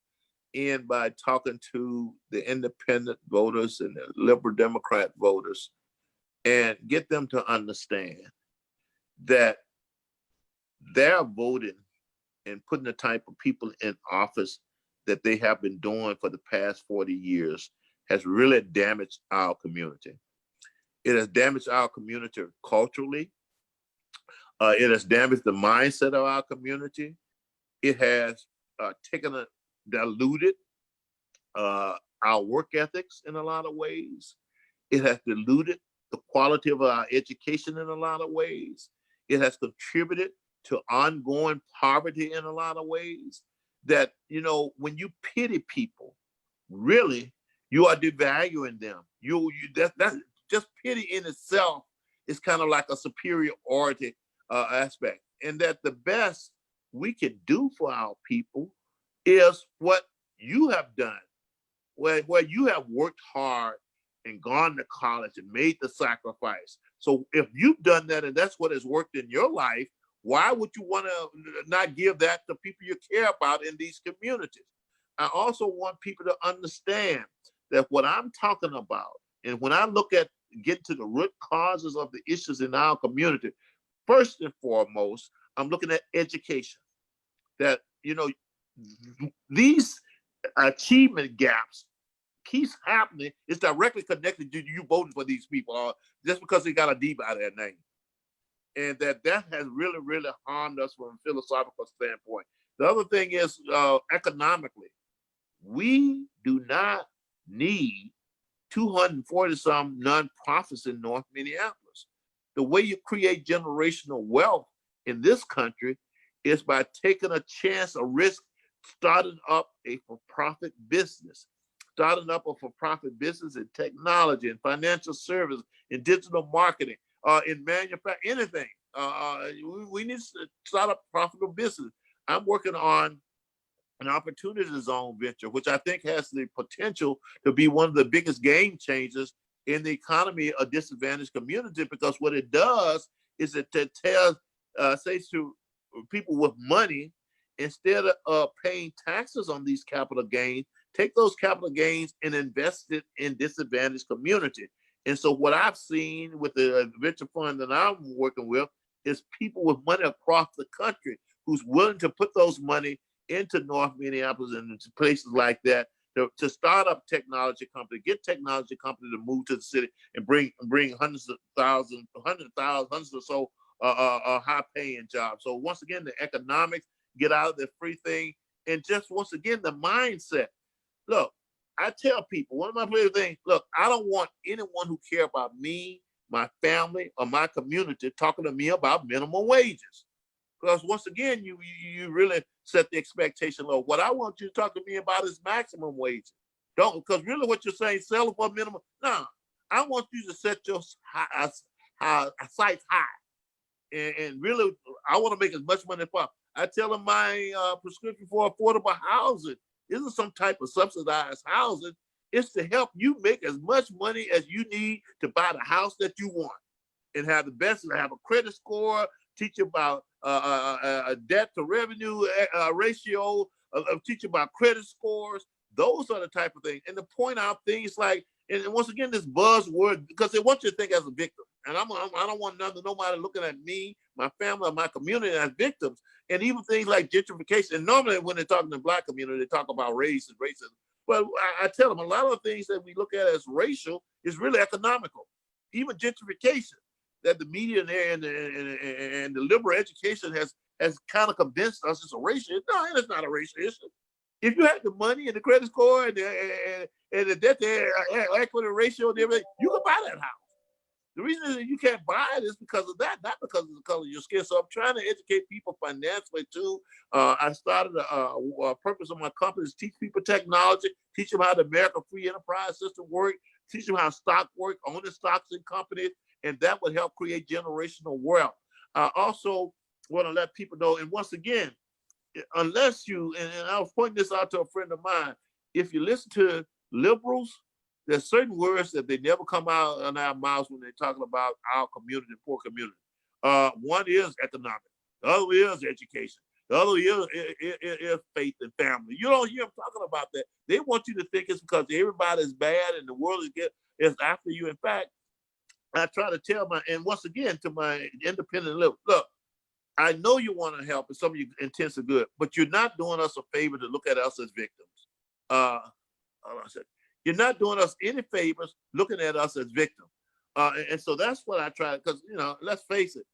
end by talking to the independent voters and the liberal Democrat voters and get them to understand that they're voting and putting the type of people in office that they have been doing for the past 40 years has really damaged our community. It has damaged our community culturally. It has damaged the mindset of our community. It has diluted our work ethics in a lot of ways. It has diluted the quality of our education in a lot of ways. It has contributed to ongoing poverty in a lot of ways. That, when you pity people, really, you are devaluing them. That's just pity in itself is kind of like a superiority aspect. And that the best we can do for our people is what you have done, where you have worked hard and gone to college and made the sacrifice. So if you've done that and that's what has worked in your life, why would you want to not give that to people you care about in these communities? I also want people to understand that what I'm talking about, and when I look at get to the root causes of the issues in our community, first and foremost, I'm looking at education. That, these achievement gaps keeps happening is directly connected to you voting for these people, just because they got a D by their name. And that has really, really harmed us from a philosophical standpoint. The other thing is economically. We do not need 240 some nonprofits in North Minneapolis. The way you create generational wealth in this country is by taking a chance, a risk starting up a for-profit business, starting up a for-profit business in technology and financial service, in digital marketing, in manufacturing, anything. We need to start up profitable business. I'm working on an opportunity zone venture, which I think has the potential to be one of the biggest game changers in the economy of disadvantaged community, because what it does is it tells, says to people with money, instead of paying taxes on these capital gains, take those capital gains and invest it in disadvantaged community. And so what I've seen with the venture fund that I'm working with is people with money across the country who's willing to put those money into North Minneapolis and into places like that to start up technology company, get technology company to move to the city and bring hundreds or so high-paying jobs. So once again, the economics, get out of the free thing, and just once again, the mindset. Look, I tell people, one of my favorite things, look, I don't want anyone who care about me, my family, or my community talking to me about minimum wages. Because once again, you really set the expectation low. What I want you to talk to me about is maximum wages. Don't, because really what you're saying, sell for minimum. No, I want you to set your sights high. And really, I want to make as much money as possible. I tell them my prescription for affordable housing isn't some type of subsidized housing. It's to help you make as much money as you need to buy the house that you want and have the best, have a credit score, teach you about debt to revenue ratio, teach you about credit scores. Those are the type of things. And to point out things like, and once again, this buzzword, because they want you to think as a victim. And I don't want nobody looking at me, my family, or my community as victims. And even things like gentrification. And normally when they're talking to the Black community, they talk about race and racism. But I tell them a lot of things that we look at as racial is really economical. Even gentrification, that the media and the liberal education has kind of convinced us it's a racial issue. No, it's not a racial issue. If you have the money and the credit score and the debt to equity ratio and everything, you can buy that house. The reason that you can't buy it is because of that, not because of the color of your skin. So I'm trying to educate people financially too. I started a purpose of my company is teach people technology, teach them how the American free enterprise system works, teach them how stock work, owning stocks in companies, and that would help create generational wealth. I also want to let people know, and once again, unless you, and I was pointing this out to a friend of mine, if you listen to liberals, there's certain words that they never come out on our mouths when they're talking about our community, poor community. One is economic, the other is education, the other is faith and family. You don't hear them talking about that. They want you to think it's because everybody's bad and the world is after you. In fact, I try to tell and once again to my independent look, I know you want to help and some of you intents are good, but you're not doing us a favor to look at us as victims. You're not doing us any favors looking at us as victims. And so that's what I try, because, let's face it,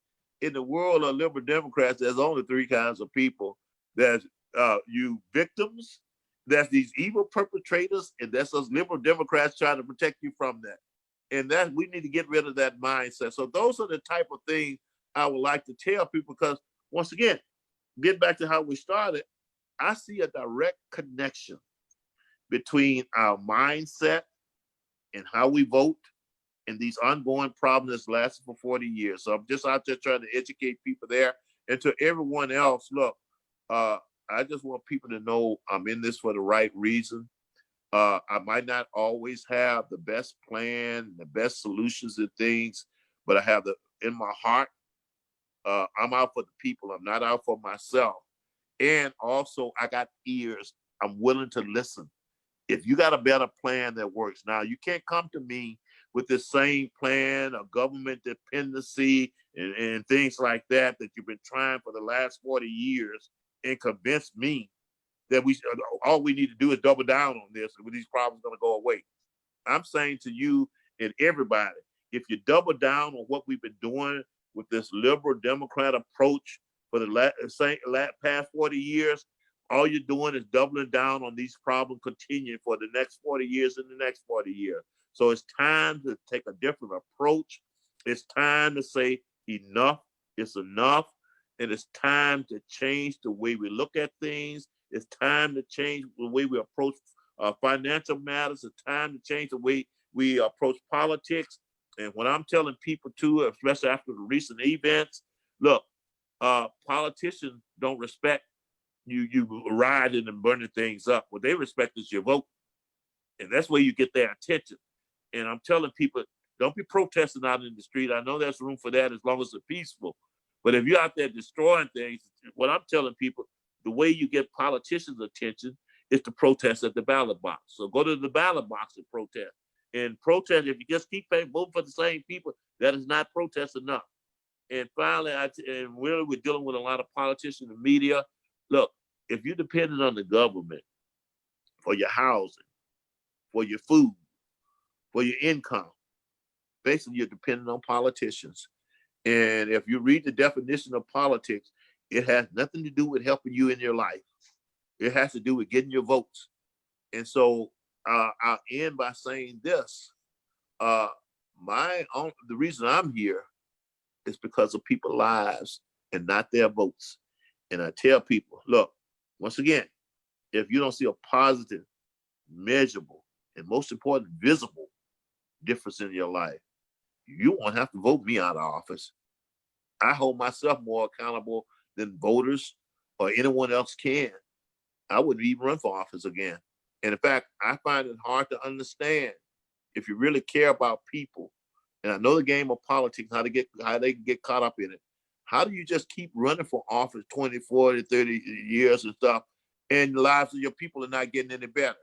in the world of liberal Democrats, there's only three kinds of people. There's you victims, there's these evil perpetrators, and that's us liberal Democrats trying to protect you from that. And that we need to get rid of that mindset. So those are the type of things I would like to tell people, because once again, get back to how we started, I see a direct connection between our mindset and how we vote and these ongoing problems that's lasted for 40 years. So I'm just out there trying to educate people there. And to everyone else, look, I just want people to know I'm in this for the right reason. I might not always have the best plan, the best solutions and things, but I have in my heart, I'm out for the people. I'm not out for myself. And also I got ears. I'm willing to listen. If you got a better plan that works. Now, you can't come to me with the same plan of government dependency and things like that you've been trying for the last 40 years and convince me that all we need to do is double down on this and these problems are going to go away. I'm saying to you and everybody, if you double down on what we've been doing with this liberal Democrat approach for the past 40 years, all you're doing is doubling down on these problems continuing for the next 40 years and the next 40 years. So it's time to take a different approach. It's time to say enough is enough. And it's time to change the way we look at things It's time to change the way we approach financial matters. It's time to change the way we approach politics. And what I'm telling people too, especially after the recent events, look, politicians don't respect you riding and burning things up. What they respect is your vote. And that's where you get their attention. And I'm telling people, don't be protesting out in the street. I know there's room for that as long as it's peaceful. But if you're out there destroying things, what I'm telling people, the way you get politicians' attention is to protest at the ballot box. So go to the ballot box and protest. And protest, if you just keep voting for the same people, that is not protest enough. And finally, and really we're dealing with a lot of politicians and media. Look, if you're dependent on the government for your housing, for your food, for your income, basically you're dependent on politicians. And if you read the definition of politics, it has nothing to do with helping you in your life. It has to do with getting your votes. And so I'll end by saying this. The reason I'm here is because of people's lives and not their votes. And I tell people, look, once again, if you don't see a positive, measurable, and most important, visible difference in your life, you won't have to vote me out of office. I hold myself more accountable than voters or anyone else can. I wouldn't even run for office again. And in fact, I find it hard to understand if you really care about people. And I know the game of politics, how they get caught up in it. How do you just keep running for office 20, 40, 30 years and stuff, and the lives of your people are not getting any better?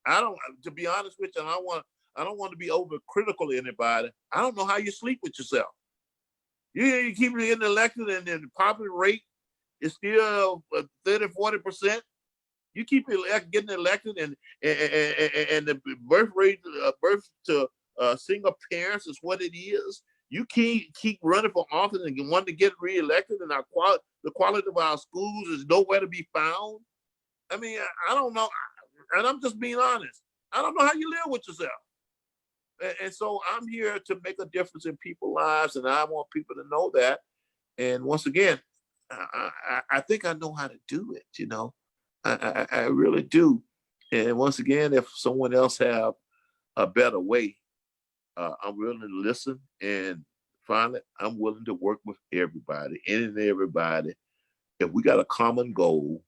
To be honest with you, I don't want to be overcritical of anybody. I don't know how you sleep with yourself. You keep getting elected and then the popular rate is still 30, 40%. You keep getting elected and the birth rate, birth to single parents is what it is. You keep running for office and want to get reelected, and the quality of our schools is nowhere to be found. I mean, I don't know, and I'm just being honest. I don't know how you live with yourself. And so I'm here to make a difference in people's lives, and I want people to know that. And once again, I think I know how to do it, you know. I really do. And once again, if someone else have a better way, I'm willing to listen. And finally, I'm willing to work with everybody, any and everybody. If we got a common goal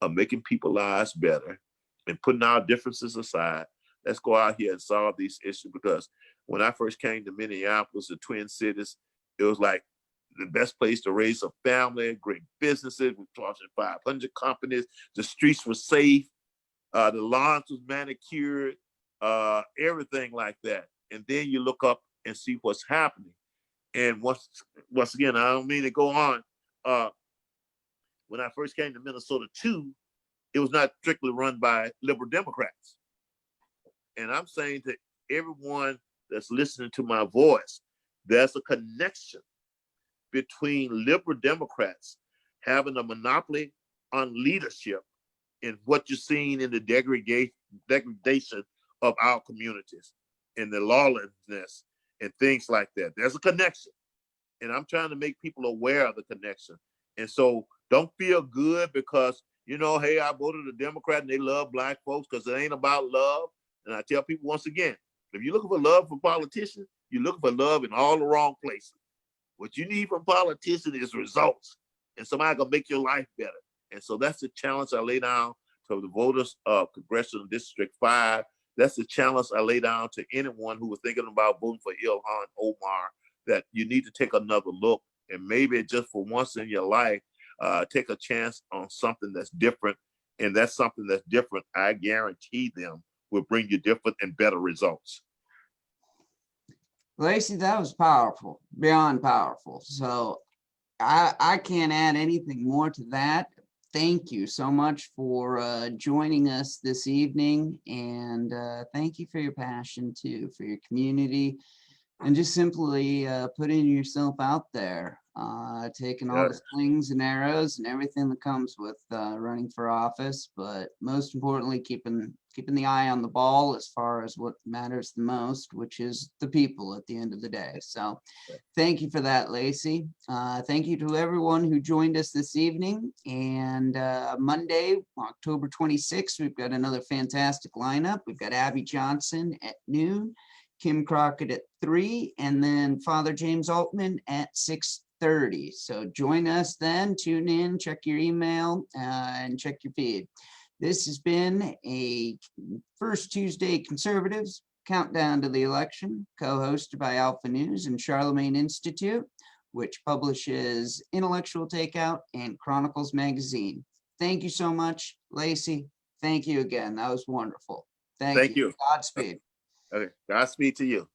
of making people's lives better and putting our differences aside, let's go out here and solve these issues. Because when I first came to Minneapolis, the Twin Cities, it was like the best place to raise a family, great businesses, with 500 companies. The streets were safe. The lawns was manicured, everything like that. And then you look up and see what's happening. And once again, I don't mean to go on. When I first came to Minnesota too, it was not strictly run by liberal Democrats. And I'm saying to everyone that's listening to my voice, there's a connection between liberal Democrats having a monopoly on leadership and what you're seeing in the degradation of our communities and the lawlessness and things like that. There's a connection. And I'm trying to make people aware of the connection. And so don't feel good because, you know, hey, I voted a Democrat and they love Black folks, because it ain't about love. And I tell people once again, if you're looking for love from politicians, you're looking for love in all the wrong places. What you need from politicians is results, and somebody gonna make your life better. And so that's the challenge I lay down to the voters of Congressional District 5. That's the challenge I lay down to anyone who was thinking about voting for Ilhan Omar, that you need to take another look, and maybe just for once in your life, take a chance on something that's different. And that's something that's different, I guarantee them, will bring you different and better results. Lacy, that was powerful, beyond powerful. So I can't add anything more to that. Thank you so much for joining us this evening. And thank you for your passion too, for your community, and just simply putting yourself out there, taking all the slings and arrows and everything that comes with running for office, but most importantly, keeping the eye on the ball as far as what matters the most, which is the people at the end of the day. So thank you for that, Lacy. Thank you to everyone who joined us this evening. And Monday, October 26th, we've got another fantastic lineup. We've got Abby Johnson at noon, Kim Crockett at 3, and then Father James Altman at 6:30. So join us then, tune in, check your email, and check your feed. This has been a First Tuesday Conservatives Countdown to the Election, co-hosted by Alpha News and Charlemagne Institute, which publishes Intellectual Takeout and Chronicles Magazine. Thank you so much, Lacy. Thank you again. That was wonderful. Thank you. You. Godspeed. Okay. Godspeed to you.